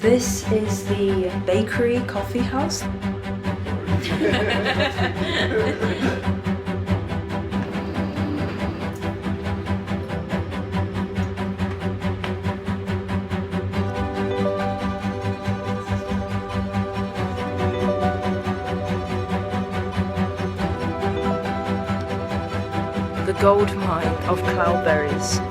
This is the bakery coffee house. The gold mine of cloudberries.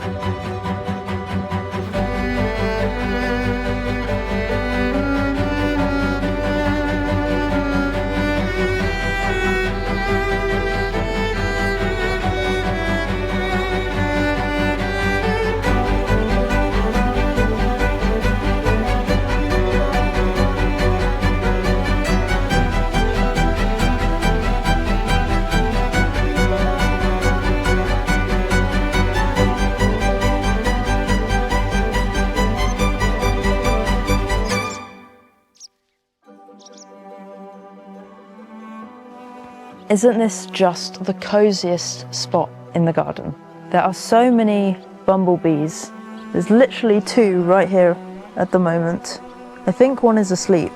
Isn't this just the coziest spot in the garden? There are so many bumblebees. There's literally 2 right here at the moment. I think one is asleep.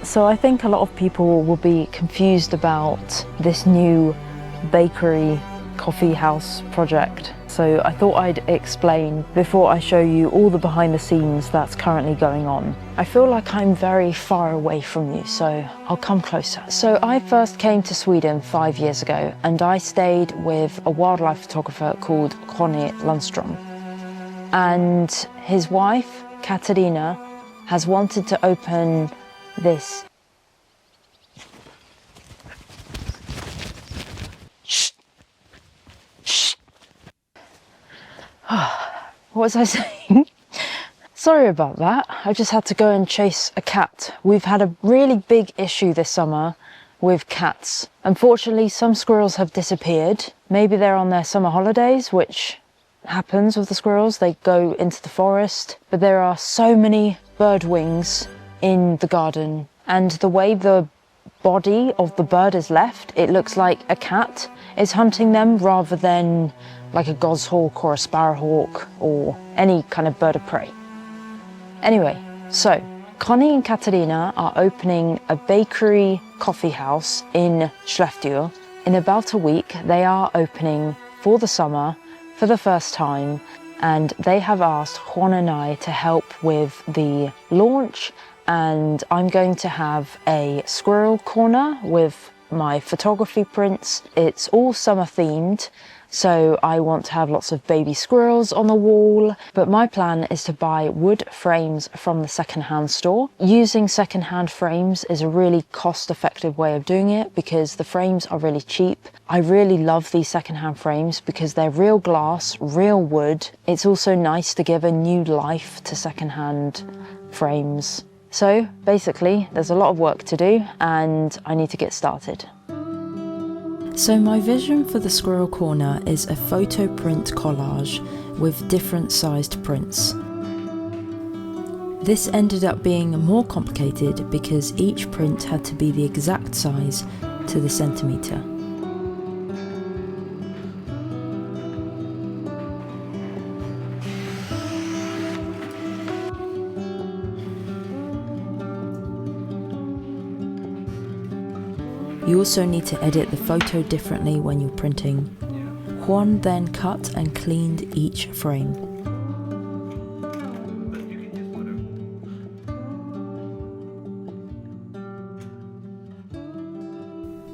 So I think a lot of people will be confused about this new bakery coffee house project. So I thought I'd explain before I show you all the behind the scenes that's currently going on. I feel like I'm very far away from you, so I'll come closer. So I first came to Sweden 5 years ago, and I stayed with a wildlife photographer called Ronny Lundström. And his wife, Katarina, has wanted to open this What was I saying? Sorry about that. I just had to go and chase a cat. We've had a really big issue this summer with cats. Unfortunately, some squirrels have disappeared. Maybe they're on their summer holidays, which happens with the squirrels. They go into the forest. But there are so many bird wings in the garden. And the way the body of the bird is left, it looks like a cat is hunting them rather than like a goshawk or a sparrowhawk or any kind of bird of prey. Anyway, so Connie and Katarina are opening a bakery coffee house in Skellefteå. In about a week, they are opening for the summer for the first time, and they have asked Juan and I to help with the launch, and I'm going to have a squirrel corner with my photography prints. It's all summer themed. So I want to have lots of baby squirrels on the wall, but my plan is to buy wood frames from the secondhand store. Using secondhand frames is a really cost-effective way of doing it because the frames are really cheap. I really love these secondhand frames because they're real glass, real wood. It's also nice to give a new life to secondhand frames. So basically, there's a lot of work to do and I need to get started. So my vision for the squirrel corner is a photo print collage with different sized prints. This ended up being more complicated because each print had to be the exact size to the centimetre. You also need to edit the photo differently when you're printing. Juan then cut and cleaned each frame.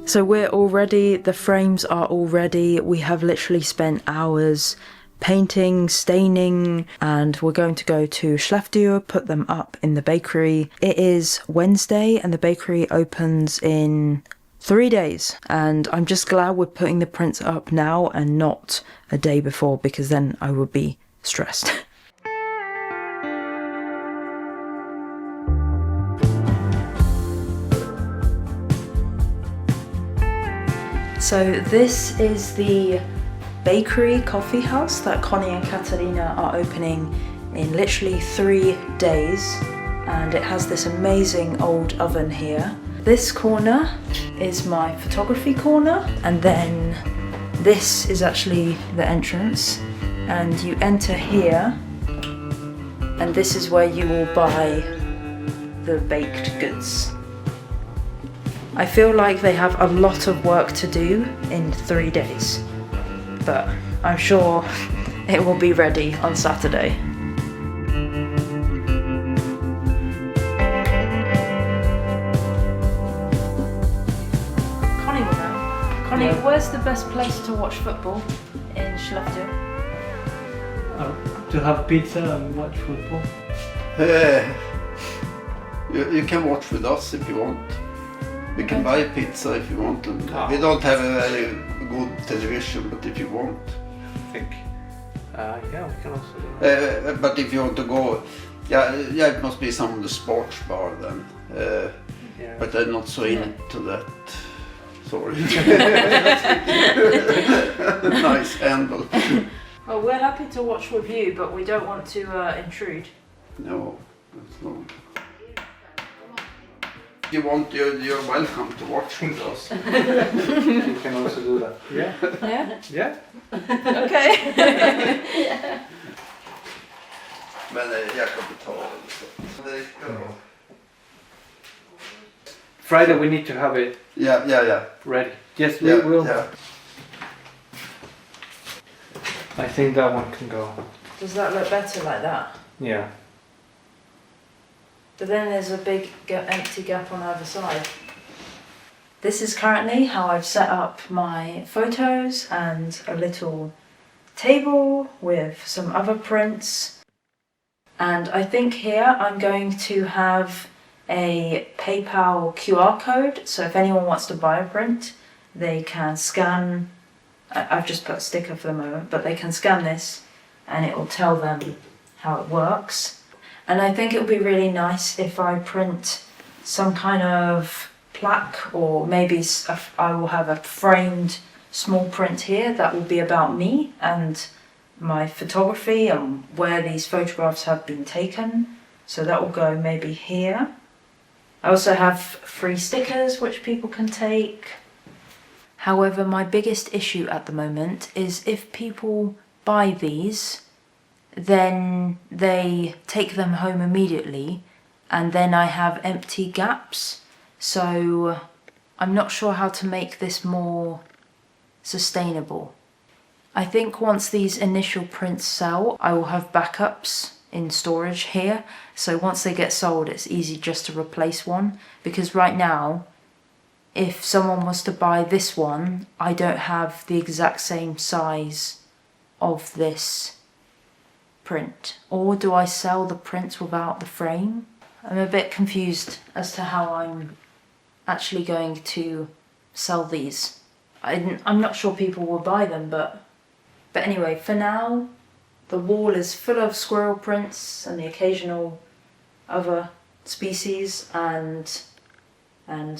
So we're all ready, the frames are all ready. We have literally spent hours painting, staining, and we're going to go to Skellefteå, put them up in the bakery. It is Wednesday and the bakery opens in 3 days, and I'm just glad we're putting the prints up now and not a day before, because then I would be stressed. So this is the bakery coffee house that Connie and Katarina are opening in literally 3 days, and it has this amazing old oven here. this corner is my photography corner, and then this is actually the entrance, and you enter here, and this is where you will buy the baked goods. I feel like they have a lot of work to do in 3 days, but I'm sure it will be ready on Saturday. Connie will know. Connie, where's the best place to watch football in Skellefteå? To have pizza and watch football? You can watch with us if you want. We can buy pizza if you want. We don't have a very good television, but if you want. I think. Yeah, we can also do that. But if you want to go, yeah, it must be some of the sports bar then. Yeah. But I'm not so into that. Sorry. Nice handle. Well, we're happy to watch with you, but we don't want to intrude. No, that's not. If you want, you're welcome to watch with us. You can also do that. Yeah. Yeah? Yeah. Okay. Men jag kan betala det. Friday we need to have it Yeah. ready. Yes, we will. Yeah. I think that one can go. Does that look better like that? Yeah. But then there's a big empty gap on either side. This is currently how I've set up my photos and a little table with some other prints. And I think here I'm going to have a PayPal QR code, so if anyone wants to buy a print, they can scan. I've just put a sticker for the moment, but they can scan this and it will tell them how it works. And I think it would be really nice if I print some kind of plaque, or maybe I will have a framed small print here that will be about me and my photography and where these photographs have been taken. So that will go maybe here. I also have free stickers which people can take. However, my biggest issue at the moment is if people buy these, then they take them home immediately, and then I have empty gaps. So I'm not sure how to make this more sustainable. I think once these initial prints sell, I will have backups in storage here. So once they get sold, it's easy just to replace one, because right now, if someone was to buy this one, I don't have the exact same size of this print. Or do I sell the prints without the frame? I'm a bit confused as to how I'm actually going to sell these. I'm not sure people will buy them, but anyway, for now, the wall is full of squirrel prints and the occasional other species, and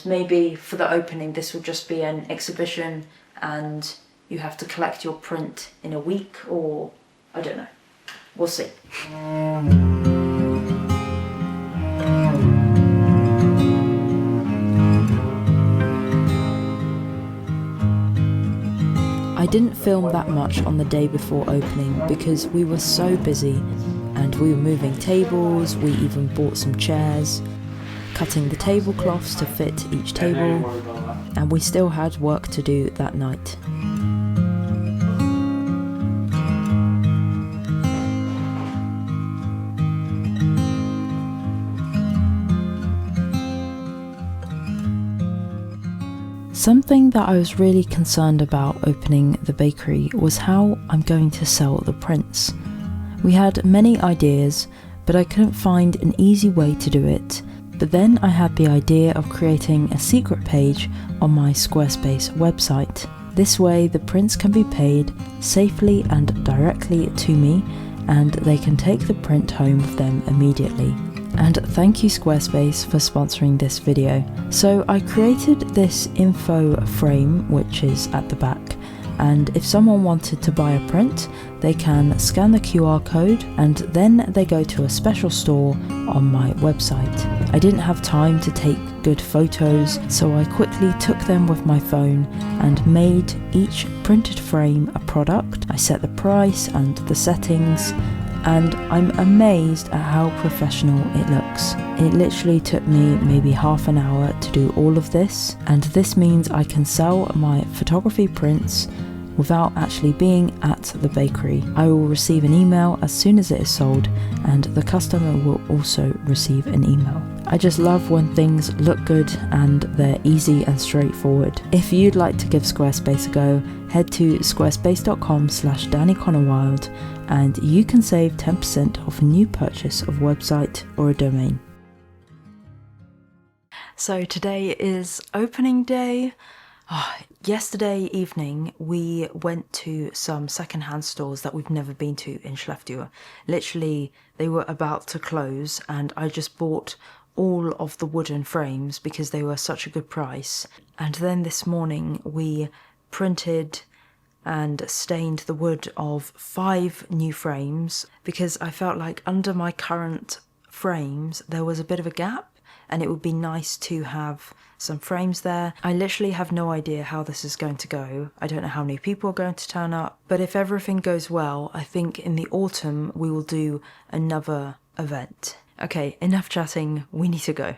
maybe for the opening this will just be an exhibition and you have to collect your print in a week, or I don't know. We'll see. I didn't film that much on the day before opening because we were so busy, and we were moving tables, we even bought some chairs, cutting the tablecloths to fit each table, and we still had work to do that night. Something that I was really concerned about opening the bakery was how I'm going to sell the prints. We had many ideas, but I couldn't find an easy way to do it. But then I had the idea of creating a secret page on my Squarespace website. This way the prints can be paid safely and directly to me, and they can take the print home with them immediately. And thank you Squarespace for sponsoring this video. So I created this info frame which is at the back, and if someone wanted to buy a print, they can scan the QR code and then they go to a special store on my website. I didn't have time to take good photos, so I quickly took them with my phone and made each printed frame a product. I set the price and the settings, and I'm amazed at how professional it looks. It literally took me maybe half an hour to do all of this, and this means I can sell my photography prints without actually being at the bakery. I will receive an email as soon as it is sold, and the customer will also receive an email. I just love when things look good and they're easy and straightforward. If you'd like to give Squarespace a go, head to squarespace.com/daniconnorwild and you can save 10% off a new purchase of a website or a domain. So today is opening day. Yesterday evening we went to some secondhand stores that we've never been to in Skellefteå. Literally they were about to close and I just bought all of the wooden frames because they were such a good price. And then this morning we printed and stained the wood of 5 new frames because I felt like under my current frames there was a bit of a gap and it would be nice to have some frames there. I literally have no idea how this is going to go. I don't know how many people are going to turn up, but if everything goes well, I think in the autumn we will do another event. Okay, enough chatting, we need to go.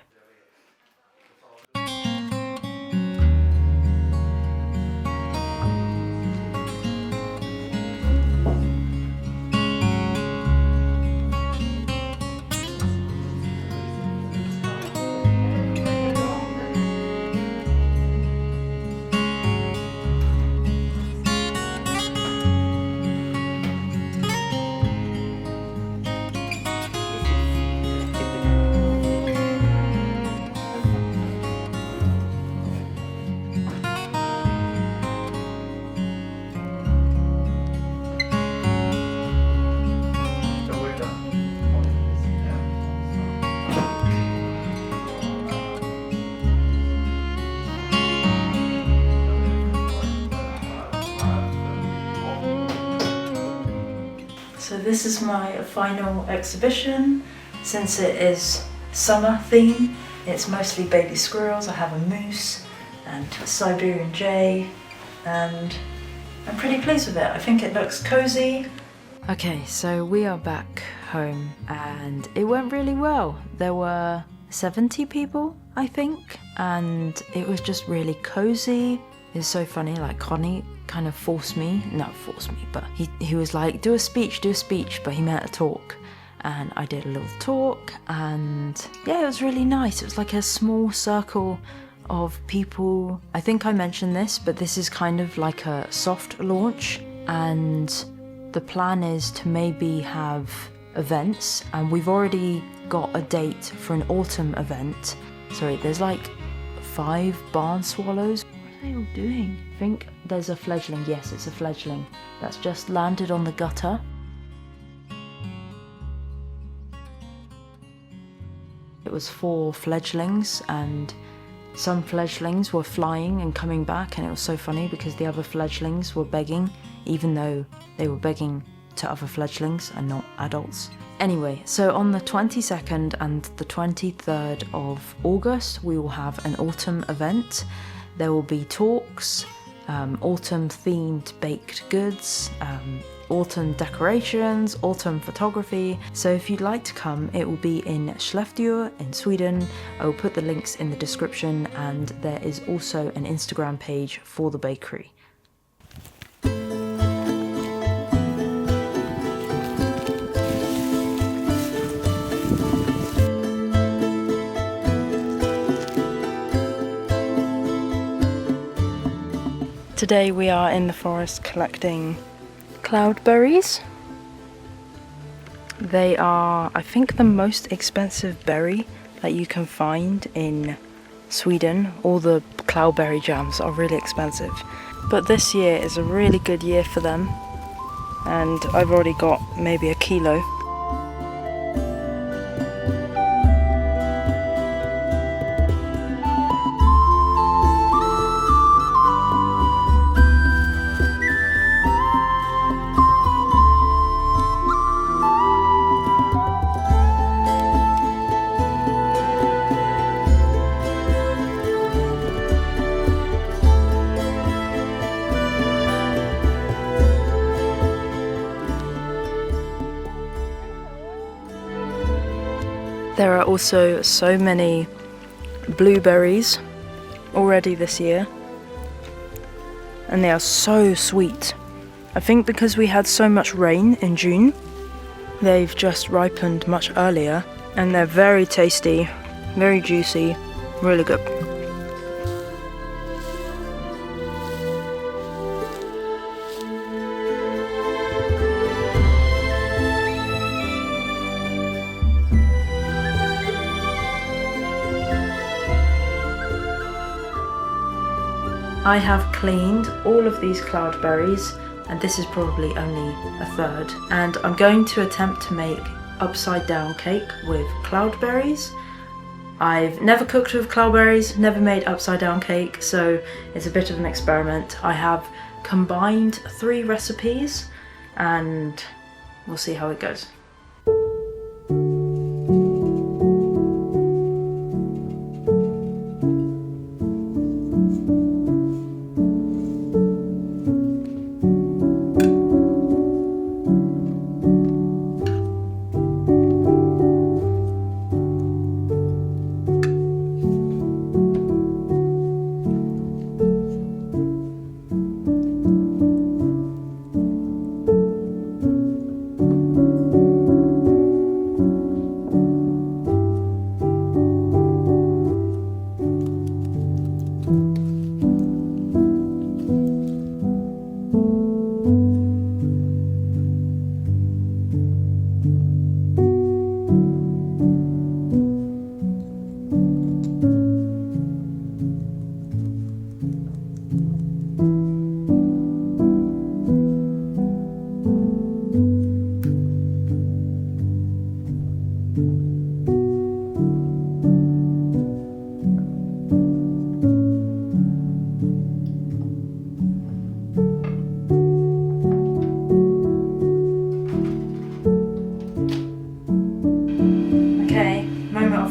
So this is my final exhibition. Since it is summer theme, it's mostly baby squirrels. I have a moose and a Siberian jay, and I'm pretty pleased with it. I think it looks cozy. Okay, so we are back home and it went really well. There were 70 people, I think, and it was just really cozy. It's so funny, like Connie kind of but he was like, do a speech, but he meant a talk. And I did a little talk and yeah, it was really nice. It was like a small circle of people. I think I mentioned this, but this is kind of like a soft launch and the plan is to maybe have events, and we've already got a date for an autumn event. Sorry, there's like 5 barn swallows. What are they all doing? I think there's a fledgling. Yes, it's a fledgling that's just landed on the gutter. It was 4 fledglings, and some fledglings were flying and coming back, and it was so funny because the other fledglings were begging, even though they were begging to other fledglings and not adults. Anyway, so on the 22nd and the 23rd of August, we will have an autumn event. There will be talks, autumn themed baked goods, autumn decorations, autumn photography. So if you'd like to come, it will be in Skellefteå in Sweden. I will put the links in the description, and there is also an Instagram page for the bakery. Today we are in the forest collecting cloudberries. They are, I think, the most expensive berry that you can find in Sweden. All the cloudberry jams are really expensive, but this year is a really good year for them, and I've already got maybe a kilo. There are also so many blueberries already this year, and they are so sweet. I think because we had so much rain in June, they've just ripened much earlier, and they're very tasty, very juicy, really good. I have cleaned all of these cloudberries, and this is probably only a third, and I'm going to attempt to make upside down cake with cloudberries. I've never cooked with cloudberries, never made upside down cake, so it's a bit of an experiment. I have combined 3 recipes and we'll see how it goes.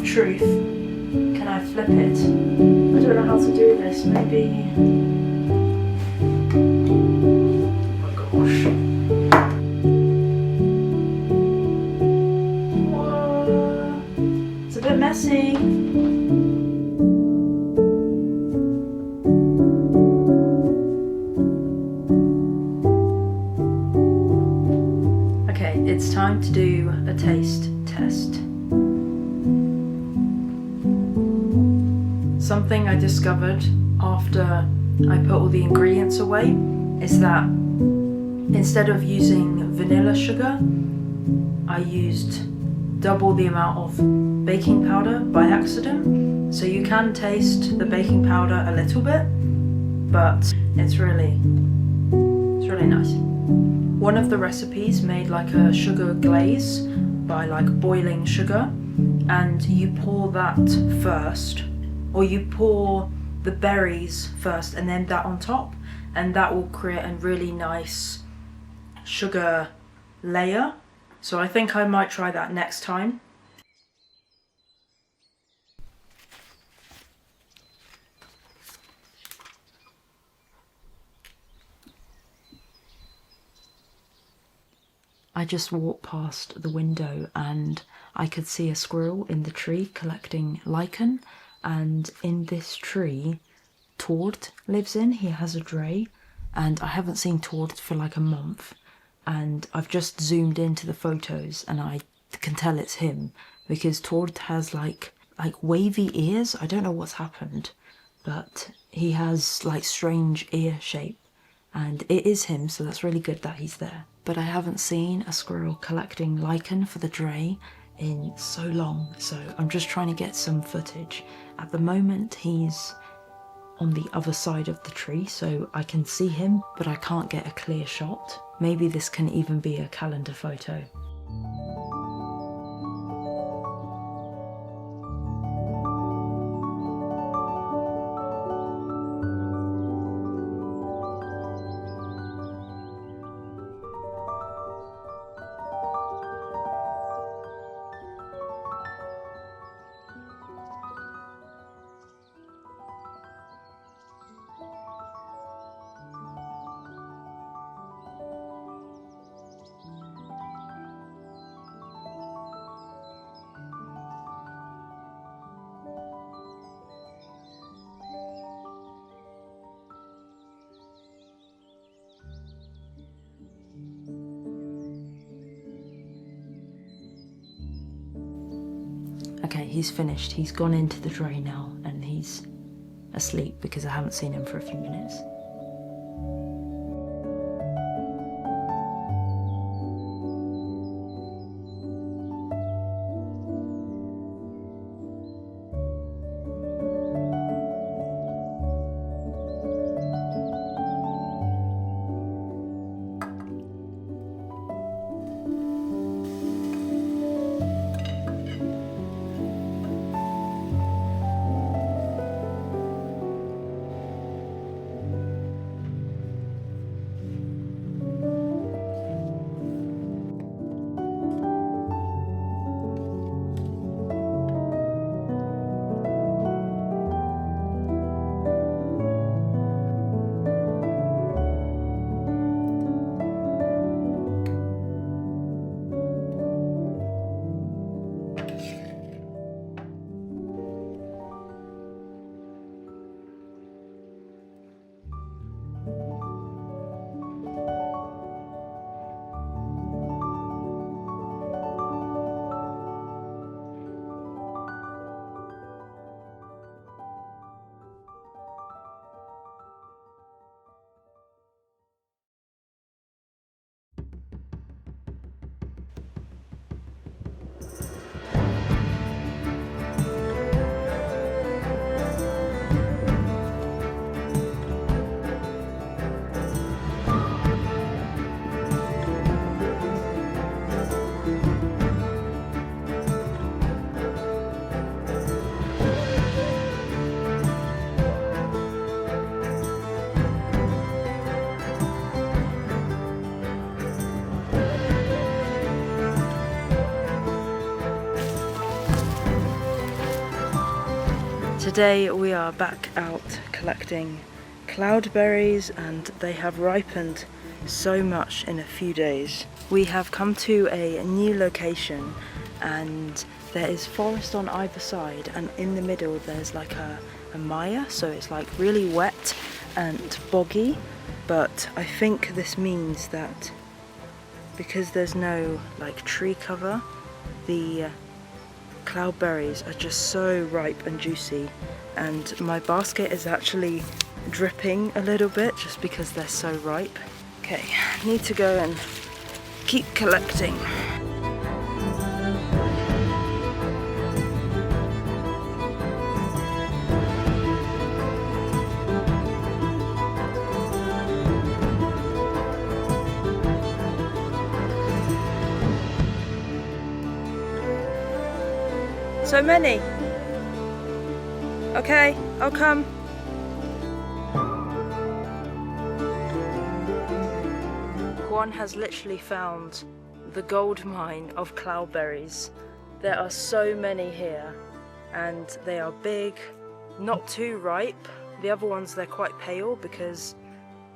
Truth. Can I flip it? I don't know how to do this. Maybe. Oh my gosh. Whoa. It's a bit messy. Okay, it's time to do a taste test. Something I discovered after I put all the ingredients away is that instead of using vanilla sugar, I used double the amount of baking powder by accident. So you can taste the baking powder a little bit, but it's really nice. One of the recipes made like a sugar glaze by like boiling sugar, and you pour that first. Or you pour the berries first and then that on top, and that will create a really nice sugar layer. So I think I might try that next time. I just walked past the window and I could see a squirrel in the tree collecting lichen. And in this tree, Tord lives in. He has a dray, and I haven't seen Tord for like a month. And I've just zoomed into the photos, and I can tell it's him because Tord has like wavy ears. I don't know what's happened, but he has like strange ear shape, and it is him. So that's really good that he's there. But I haven't seen a squirrel collecting lichen for the dray in so long, so I'm just trying to get some footage. At the moment he's on the other side of the tree, so I can see him, but I can't get a clear shot. Maybe this can even be a calendar photo. Okay, he's finished. He's gone into the tray now and he's asleep because I haven't seen him for a few minutes. Today we are back out collecting cloudberries and they have ripened so much in a few days. We have come to a new location and there is forest on either side and in the middle there's like a mire, so it's like really wet and boggy, but I think this means that because there's no like tree cover, the cloudberries are just so ripe and juicy, and my basket is actually dripping a little bit just because they're so ripe. Okay, need to go and keep collecting. So many. Okay, I'll come. Juan has literally found the gold mine of cloudberries. There are so many here and they are big, not too ripe. The other ones, they're quite pale because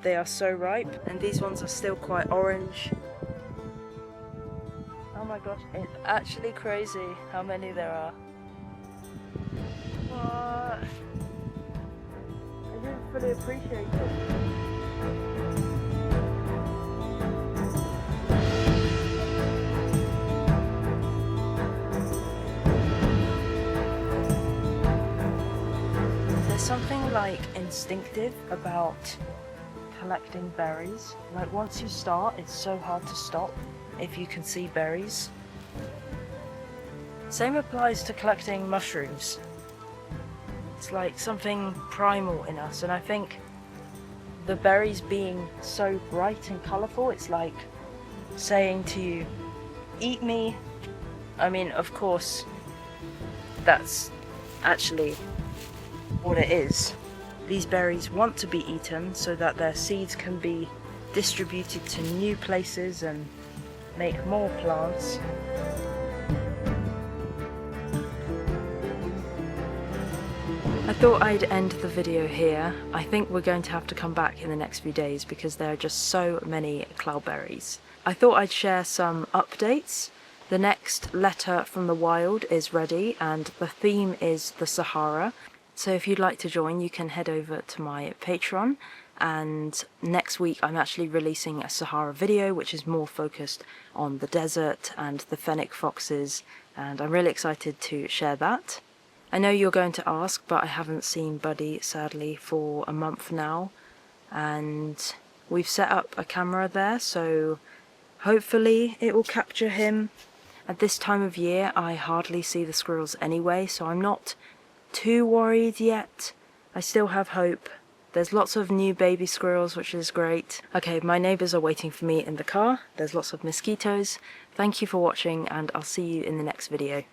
they are so ripe, and these ones are still quite orange. Oh my gosh, it's actually crazy how many there are. What? I didn't fully appreciate it. There's something like instinctive about collecting berries. Like once you start, it's so hard to stop if you can see berries. Same applies to collecting mushrooms. It's like something primal in us, and I think the berries being so bright and colourful, it's like saying to you, eat me. I mean, of course, that's actually what it is. These berries want to be eaten so that their seeds can be distributed to new places and make more plants. I thought I'd end the video here. I think we're going to have to come back in the next few days because there are just so many cloudberries. I thought I'd share some updates. The next letter from the wild is ready and the theme is the Sahara. So if you'd like to join, you can head over to my Patreon and next week I'm actually releasing a Sahara video which is more focused on the desert and the fennec foxes, and I'm really excited to share that. I know you're going to ask, but I haven't seen Buddy sadly for a month now, and we've set up a camera there, so hopefully it will capture him. At this time of year I hardly see the squirrels anyway, so I'm not too worried yet. I still have hope. There's lots of new baby squirrels, which is great. Okay, my neighbours are waiting for me in the car. There's lots of mosquitoes. Thank you for watching, and I'll see you in the next video.